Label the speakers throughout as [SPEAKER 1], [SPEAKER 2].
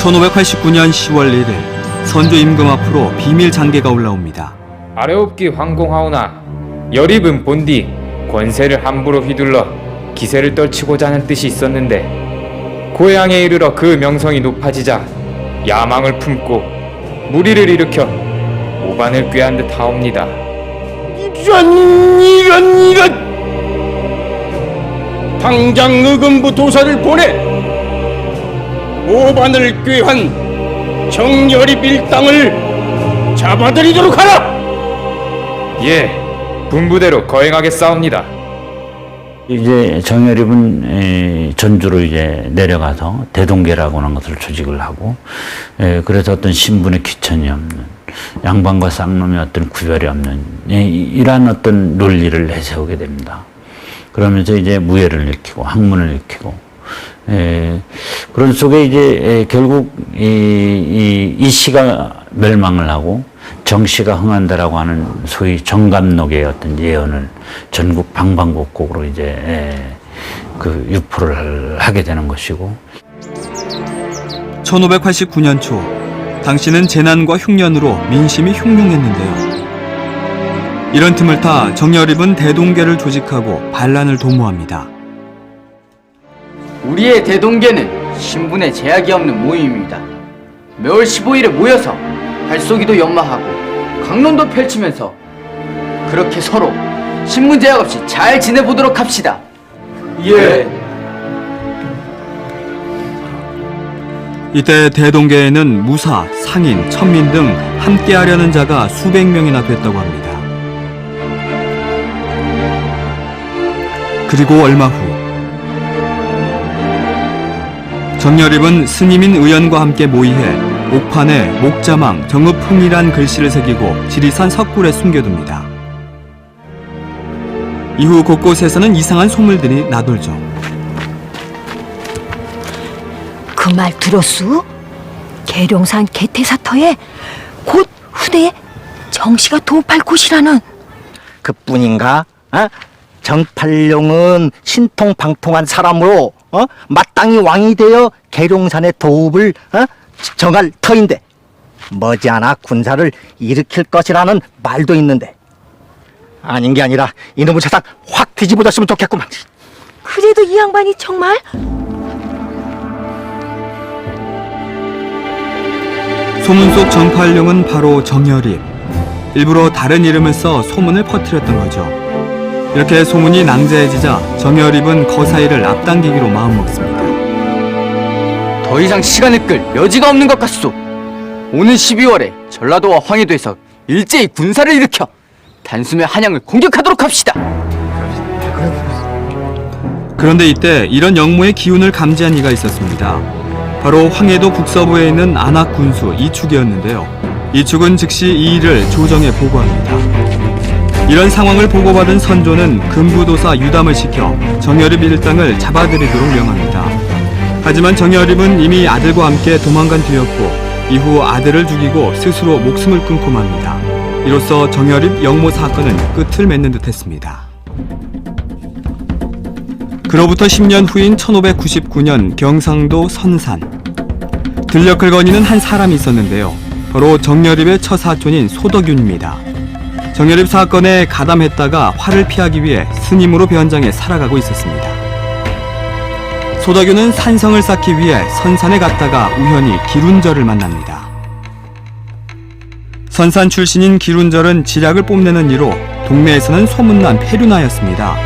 [SPEAKER 1] 1589년 10월 1일 선조 임금 앞으로 비밀 장계가 올라옵니다.
[SPEAKER 2] 아래옵기 황공하오나 여립은 본디 권세를 함부로 휘둘러 기세를 떨치고자 하는 뜻이 있었는데 고향에 이르러 그 명성이 높아지자 야망을 품고 무리를 일으켜 오반을 꾀한 듯 하옵니다.
[SPEAKER 3] 이런 당장 의금부 도사를 보내 오반을 꾀한 정여립 일당을 잡아들이도록 하라.
[SPEAKER 2] 예, 분부대로 거행하겠사옵니다.
[SPEAKER 4] 이제 정여립은 전주로 이제 내려가서 대동계라고 하는 것을 조직을 하고, 그래서 어떤 신분의 귀천이 없는, 양반과 쌍놈의 어떤 구별이 없는 이러한 어떤 논리를 내세우게 됩니다. 그러면서 이제 무예를 일으키고 학문을 일으키고, 그런 속에 이제 결국 이 시가 멸망을 하고 정시가 흥한다라고 하는 소위 정감록의 어떤 예언을 전국 방방곡곡으로 이제 그 유포를 하게 되는 것이고.
[SPEAKER 1] 1589년 초 당시는 재난과 흉년으로 민심이 흉흉했는데요. 이런 틈을 타 정여립은 대동계를 조직하고 반란을 도모합니다.
[SPEAKER 5] 우리의 대동계는 신분에 제약이 없는 모임입니다. 매월 15일에 모여서 발쏘기도 연마하고 강론도 펼치면서 그렇게 서로 신분 제약 없이 잘 지내보도록 합시다. 예.
[SPEAKER 1] 이때 대동계에는 무사, 상인, 천민 등 함께하려는 자가 수백 명이나 됐다고 합니다. 그리고 얼마 후 정여립은 스님인 의연과 함께 모의해 옥판에 목자망, 정읍흥이란 글씨를 새기고 지리산 석굴에 숨겨둡니다. 이후 곳곳에서는 이상한 소문들이 나돌죠.
[SPEAKER 6] 그 말 들었수? 계룡산 개태사터에 곧 후대에 정씨가 도읍할 곳이라는.
[SPEAKER 7] 그뿐인가? 정팔룡은 신통방통한 사람으로 마땅히 왕이 되어 계룡산의 도읍을 정할 터인데 머지않아 군사를 일으킬 것이라는 말도 있는데, 아닌 게 아니라 이놈의 세상 확 뒤집어졌으면 좋겠구만.
[SPEAKER 6] 그래도 이 양반이 정말?
[SPEAKER 1] 소문 속 정팔룡은 바로 정여립. 일부러 다른 이름을 써 소문을 퍼뜨렸던 거죠. 이렇게 소문이 낭자해지자 정여립은 거사일을 앞당기기로 마음먹습니다.
[SPEAKER 5] 더 이상 시간을 끌 여지가 없는 것 같소. 오는 12월에 전라도와 황해도에서 일제히 군사를 일으켜 단숨에 한양을 공격하도록 합시다.
[SPEAKER 1] 그런데 이때 이런 영모의 기운을 감지한 이가 있었습니다. 바로 황해도 북서부에 있는 안악군수 이축이었는데요. 이축은 즉시 이 일을 조정에 보고합니다. 이런 상황을 보고받은 선조는 금부도사 유담을 시켜 정여립 일당을 잡아들이도록 명합니다. 하지만 정여립은 이미 아들과 함께 도망간 뒤였고 이후 아들을 죽이고 스스로 목숨을 끊고 맙니다. 이로써 정여립 영모 사건은 끝을 맺는 듯했습니다. 그로부터 10년 후인 1599년 경상도 선산. 들녘을 거니는 한 사람이 있었는데요. 바로 정여립의 처사촌인 소덕윤입니다. 정여립 사건에 가담했다가 화를 피하기 위해 스님으로 변장해 살아가고 있었습니다. 소덕윤은 산성을 쌓기 위해 선산에 갔다가 우연히 기룬절을 만납니다. 선산 출신인 기룬절은 지략을 뽐내는 이로 동네에서는 소문난 패륜아였습니다.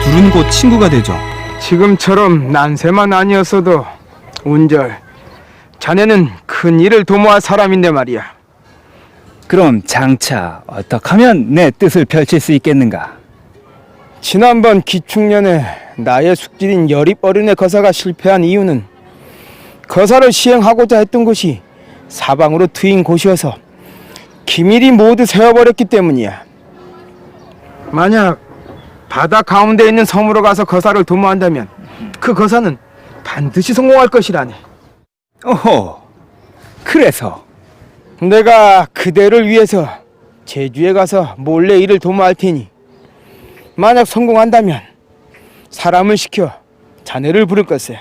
[SPEAKER 1] 둘은 곧 친구가 되죠.
[SPEAKER 8] 지금처럼 난세만 아니었어도 운절, 자네는 큰 일을 도모할 사람인데 말이야.
[SPEAKER 9] 그럼 장차 어떻게 하면 내 뜻을 펼칠 수 있겠는가?
[SPEAKER 8] 지난번 기축년에 나의 숙질인 여립 어른의 거사가 실패한 이유는 거사를 시행하고자 했던 곳이 사방으로 트인 곳이어서 기밀이 모두 세워버렸기 때문이야. 만약 바다 가운데 있는 섬으로 가서 거사를 도모한다면 그 거사는 반드시 성공할 것이라네.
[SPEAKER 9] 오호, 그래서
[SPEAKER 8] 내가 그대를 위해서 제주에 가서 몰래 일을 도모할 테니 만약 성공한다면 사람을 시켜 자네를 부를 것에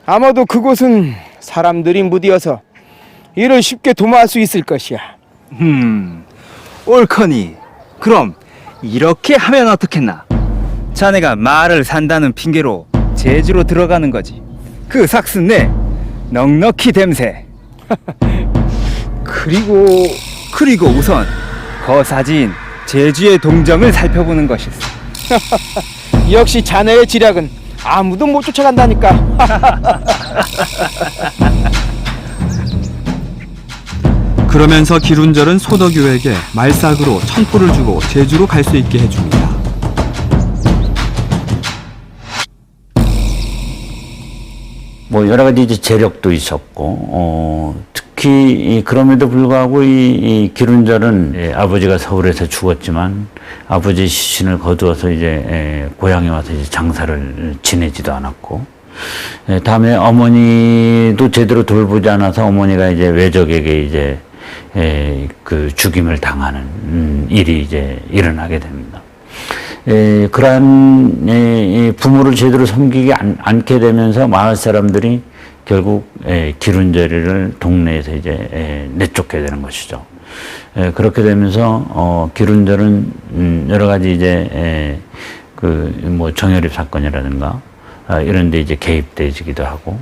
[SPEAKER 8] 아마도 그곳은 사람들이 무디어서 이를 쉽게 도모할 수 있을 것이야.
[SPEAKER 9] 옳거니. 그럼 이렇게 하면 어떻겠나? 자네가 말을 산다는 핑계로 제주로 들어가는 거지. 그 삭스네 넉넉히 됨새. 그리고 우선 거사지인 제주의 동정을 살펴보는 것이었어.
[SPEAKER 8] 역시 자네의 지략은 아무도 못 쫓아간다니까.
[SPEAKER 1] 그러면서 기룬절은 소덕유에게 말삭으로 천포를 주고 제주로 갈 수 있게 해줍니다.
[SPEAKER 4] 뭐 여러 가지 이제 재력도 있었고, 특히 그럼에도 불구하고 이 기룬절은 아버지가 서울에서 죽었지만 아버지 시신을 거두어서 이제 고향에 와서 이제 장사를 지내지도 않았고, 다음에 어머니도 제대로 돌보지 않아서 어머니가 이제 외적에게 이제 그 죽임을 당하는 일이 이제 일어나게 됩니다. 그러한 부모를 제대로 섬기지 않게 되면서 마을 사람들이 결국 기룬절이를 동네에서 이제 내쫓게 되는 것이죠. 그렇게 되면서 기룬절은 여러 가지 이제 그 뭐 정열입 사건이라든가 이런 데 이제 개입되기도 하고.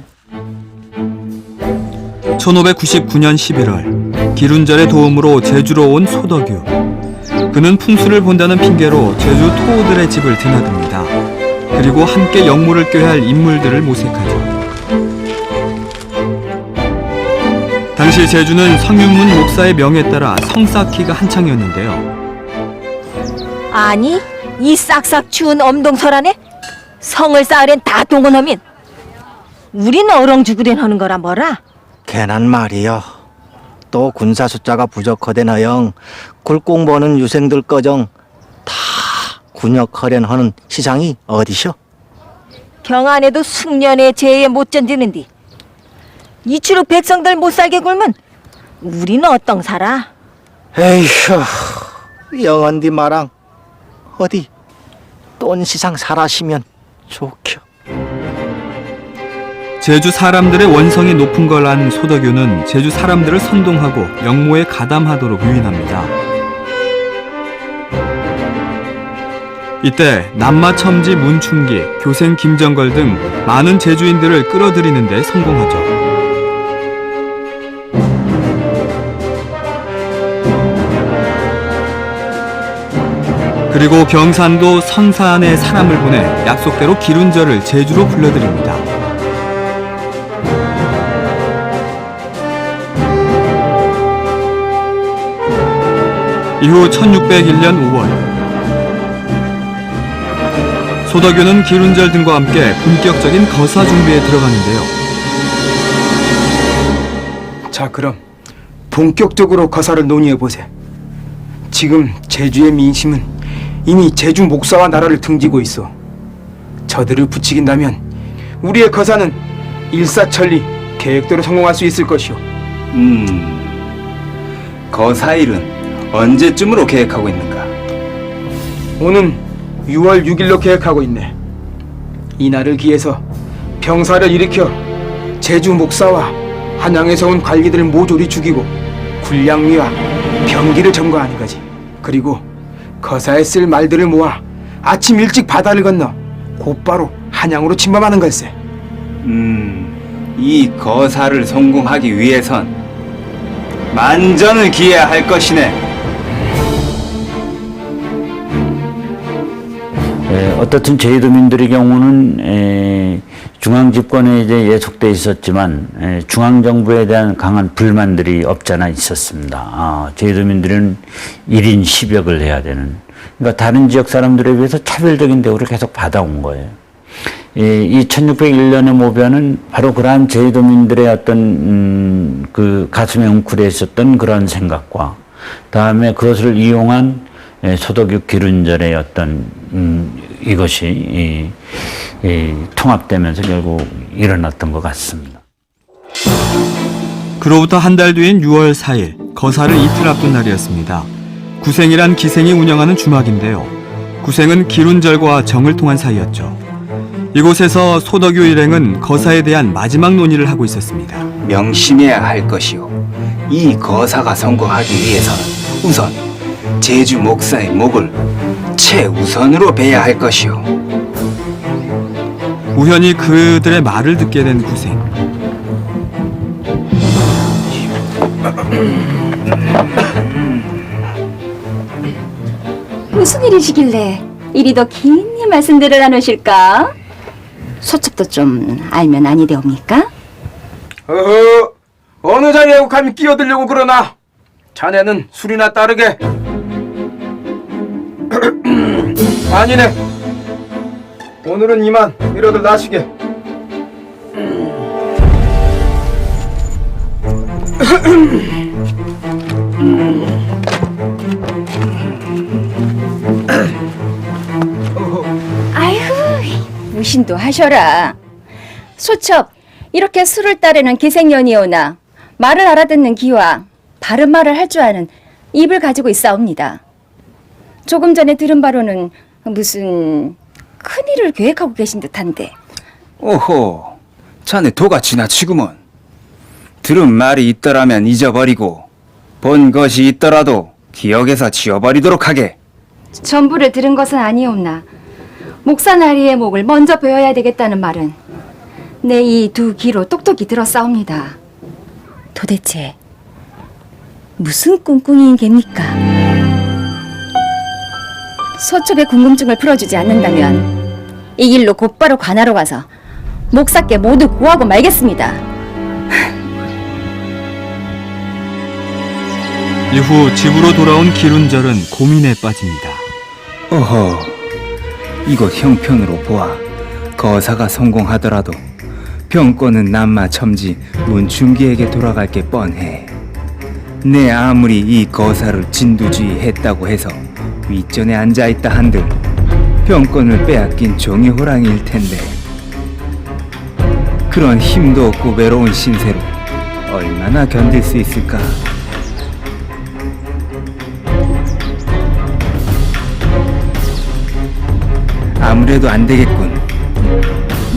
[SPEAKER 1] 1599년 11월 기룬절의 도움으로 제주로 온 소덕유. 그는 풍수를 본다는 핑계로 제주 토호들의 집을 드나듭니다. 그리고 함께 역무를 꾀할 인물들을 모색하죠. 당시 제주는 성윤문 목사의 명에 따라 성 쌓기가 한창이었는데요.
[SPEAKER 6] 아니, 이 싹싹 추운 엄동설안에 성을 쌓으랜 다 동원하면 우린 어렁죽으련 하는 거라 뭐라?
[SPEAKER 7] 괜한 말이여. 또 군사 숫자가 부족하된 허영 굴공 버는 유생들 거정 다 군역허련 하는 시장이 어디셔?
[SPEAKER 6] 경안에도 숙련의 재에 못 견디는디 이치로 백성들 못 살게 굴면 우리는 어떤 살아?
[SPEAKER 7] 에이휴, 영언디 마랑 어디 돈 시상 살아시면 좋겨.
[SPEAKER 1] 제주 사람들의 원성이 높은 걸 안 소덕유는 제주 사람들을 선동하고 역모에 가담하도록 유인합니다. 이때 남마첨지 문충기, 교생 김정걸 등 많은 제주인들을 끌어들이는 데 성공하죠. 그리고 경산도 선사안에 사람을 보내 약속대로 기룬절을 제주로 불러들입니다. 이후 1601년 5월 소덕유는 기룬절 등과 함께 본격적인 거사 준비에 들어가는데요.
[SPEAKER 8] 자, 그럼 본격적으로 거사를 논의해보세. 지금 제주의 민심은 이미 제주 목사와 나라를 등지고 있어. 저들을 부추긴다면 우리의 거사는 일사천리 계획대로 성공할 수 있을 것이오.
[SPEAKER 9] 거사일은 언제쯤으로 계획하고 있는가?
[SPEAKER 8] 오는 6월 6일로 계획하고 있네. 이날을 기해서 병사를 일으켜 제주 목사와 한양에서 온 관리들을 모조리 죽이고 군량미와 병기를 점거하는 거지. 그리고 거사에 쓸 말들을 모아 아침 일찍 바다를 건너 곧바로 한양으로 침범하는 걸세.
[SPEAKER 9] 이 거사를 성공하기 위해선 만전을 기해야 할 것이네.
[SPEAKER 4] 어떻든 제주도민들의 경우는 중앙 집권에 이제 예속돼 있었지만 중앙 정부에 대한 강한 불만들이 없잖아 있었습니다. 제주도민들은 1인 10역을 해야 되는, 그러니까 다른 지역 사람들에 비해서 차별적인 대우를 계속 받아온 거예요. 이 1601년의 모변은 바로 그러한 제주도민들의 어떤 그 가슴에 웅크려 있었던 그런 생각과 다음에 그것을 이용한 소덕유 기룬절의 어떤 이것이 통합되면서 결국 일어났던 것 같습니다.
[SPEAKER 1] 그로부터 한 달 뒤인 6월 4일 거사를 이틀 앞둔 날이었습니다. 구생이란 기생이 운영하는 주막인데요. 구생은 기룬절과 정을 통한 사이였죠. 이곳에서 소덕유 일행은 거사에 대한 마지막 논의를 하고 있었습니다.
[SPEAKER 9] 명심해야 할 것이오. 이 거사가 성공하기 위해서는 우선 제주 목사의 목을 최우선으로 베야 할 것이오.
[SPEAKER 1] 우연히 그들의 말을 듣게 된 구생.
[SPEAKER 10] 무슨 일이시길래 이리도 긴 말씀들을 나누실까? 소첩도 좀 알면 아니 되옵니까?
[SPEAKER 8] 어느 자리에 감히 끼어들려고 그러나? 자네는 술이나 따르게. 아니네. 오늘은 이만 이러들 나시게.
[SPEAKER 10] 아이고, 무신도 하셔라. 소첩, 이렇게 술을 따르는 기생년이오나 말을 알아듣는 기와 바른 말을 할 줄 아는 입을 가지고 있사옵니다. 조금 전에 들은 바로는 무슨 큰일을 계획하고 계신 듯한데.
[SPEAKER 9] 오호, 자네 도가 지나치구먼. 들은 말이 있더라면 잊어버리고 본 것이 있더라도 기억에서 지워버리도록 하게.
[SPEAKER 10] 전부를 들은 것은 아니옵나 목사 나리의 목을 먼저 베어야 되겠다는 말은 내 이 두 귀로 똑똑히 들었사옵니다. 도대체 무슨 꿍꿍이인 겝니까? 서쪽의 궁금증을 풀어주지 않는다면 이 길로 곧바로 관하로 가서 목사께 모두 고하고 말겠습니다.
[SPEAKER 1] 이후 집으로 돌아온 기룬절은 고민에 빠집니다.
[SPEAKER 9] 오호, 이곳 형편으로 보아 거사가 성공하더라도 병권은 남마 첨지 문충기에게 돌아갈 게 뻔해. 내 아무리 이 거사를 진두지휘했다고 해서 윗전에 앉아있다 한들 병권을 빼앗긴 종이 호랑이일 텐데 그런 힘도 없고 외로운 신세로 얼마나 견딜 수 있을까? 아무래도 안 되겠군.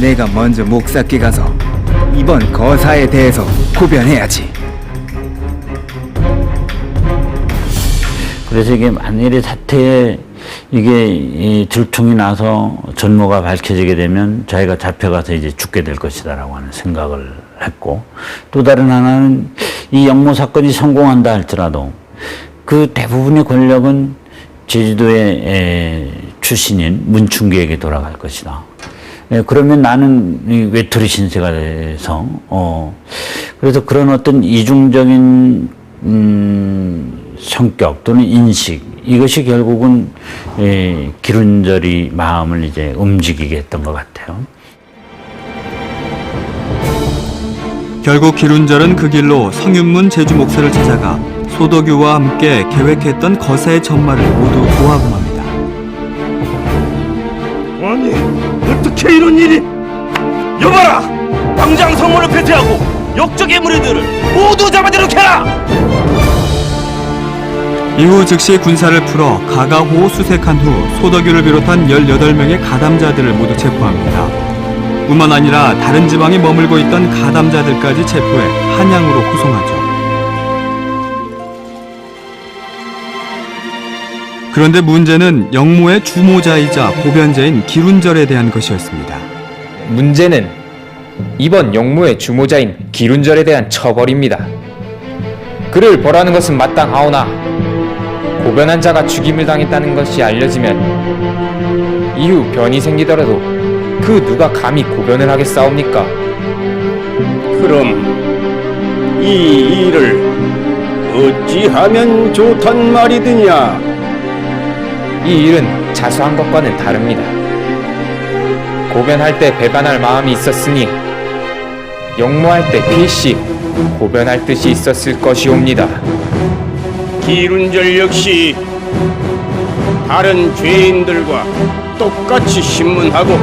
[SPEAKER 9] 내가 먼저 목사께 가서 이번 거사에 대해서 고변해야지.
[SPEAKER 4] 그래서 이게 만일의 사태에 이게 이 들통이 나서 전모가 밝혀지게 되면 자기가 잡혀가서 이제 죽게 될 것이다라고 하는 생각을 했고, 또 다른 하나는 이 영모 사건이 성공한다 할지라도 그 대부분의 권력은 제주도의 출신인 문충기에게 돌아갈 것이다. 그러면 나는 이 외톨이 신세가 돼서 그래서 그런 어떤 이중적인 성격 또는 인식, 이것이 결국은 기룬절이 마음을 이제 움직이게 했던 것 같아요.
[SPEAKER 1] 결국 기룬절은 그 길로 성윤문 제주 목사를 찾아가 소덕유와 함께 계획했던 거사의 전말을 모두 고하고맙니다.
[SPEAKER 3] 아니, 어떻게 이런 일이? 여봐라! 당장 성문을 폐쇄하고 역적의 무리들을 모두 잡아들이게 해라!
[SPEAKER 1] 이후 즉시 군사를 풀어 가가호 수색한 후 소덕유를 비롯한 18명의 가담자들을 모두 체포합니다. 뿐만 아니라 다른 지방에 머물고 있던 가담자들까지 체포해 한양으로 후송하죠. 그런데 문제는 영모의 주모자이자 보변자인 기룬절에 대한 것이었습니다.
[SPEAKER 2] 문제는 이번 영모의 주모자인 기룬절에 대한 처벌입니다. 그를 벌하는 것은 마땅하오나 고변한 자가 죽임을 당했다는 것이 알려지면 이후 변이 생기더라도 그 누가 감히 고변을 하겠사옵니까?
[SPEAKER 3] 그럼 이 일을 어찌하면 좋단 말이드냐?
[SPEAKER 2] 이 일은 자수한 것과는 다릅니다. 고변할 때 배반할 마음이 있었으니 영모할 때 필시 고변할 뜻이 있었을 것이옵니다.
[SPEAKER 3] 기룬절 역시 다른 죄인들과 똑같이 신문하고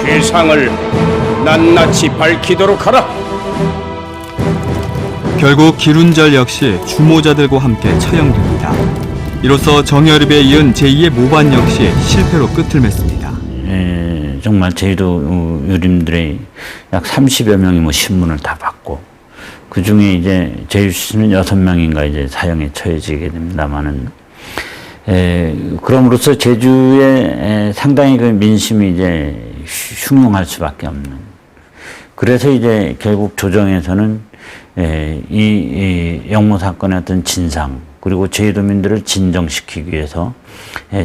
[SPEAKER 3] 죄상을 낱낱이 밝히도록 하라.
[SPEAKER 1] 결국 기룬절 역시 주모자들과 함께 처형됩니다. 이로써 정여립에 이은 제2의 모반 역시 실패로 끝을 맺습니다.
[SPEAKER 4] 정말 제주도 유림들의 약 30여 명이 뭐 신문을 다 받고, 그 중에 이제 제주시는 6명인가 이제 사형에 처해지게 됩니다만은, 그럼으로써 제주에 상당히 그 민심이 이제 흉흉할 수밖에 없는. 그래서 이제 결국 조정에서는 이 영모 사건의 어떤 진상, 그리고 제주도민들을 진정시키기 위해서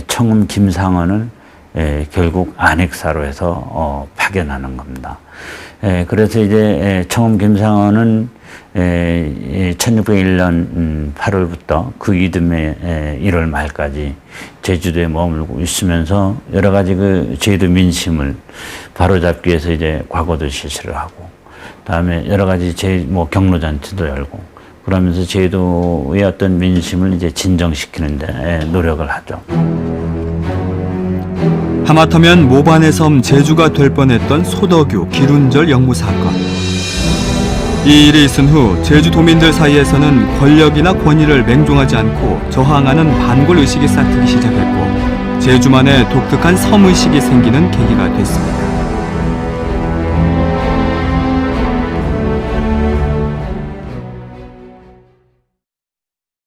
[SPEAKER 4] 청음 김상헌을 결국 안핵사로 해서 파견하는 겁니다. 그래서 이제 청음 김상헌은 1601년 8월부터 그 이듬해 1월 말까지 제주도에 머물고 있으면서 여러 가지 그 제주도 민심을 바로잡기 위해서 이제 과거도 실시를 하고, 다음에 여러 가지 뭐 경로잔치도 열고, 그러면서 제주도의 어떤 민심을 이제 진정시키는데 노력을 하죠.
[SPEAKER 1] 하마터면 모반의 섬 제주가 될 뻔했던 소덕유 기룬절 영모 사건. 이 일이 있은 후 제주도민들 사이에서는 권력이나 권위를 맹종하지 않고 저항하는 반골 의식이 싹트기 시작했고, 제주만의 독특한 섬의식이 생기는 계기가 됐습니다.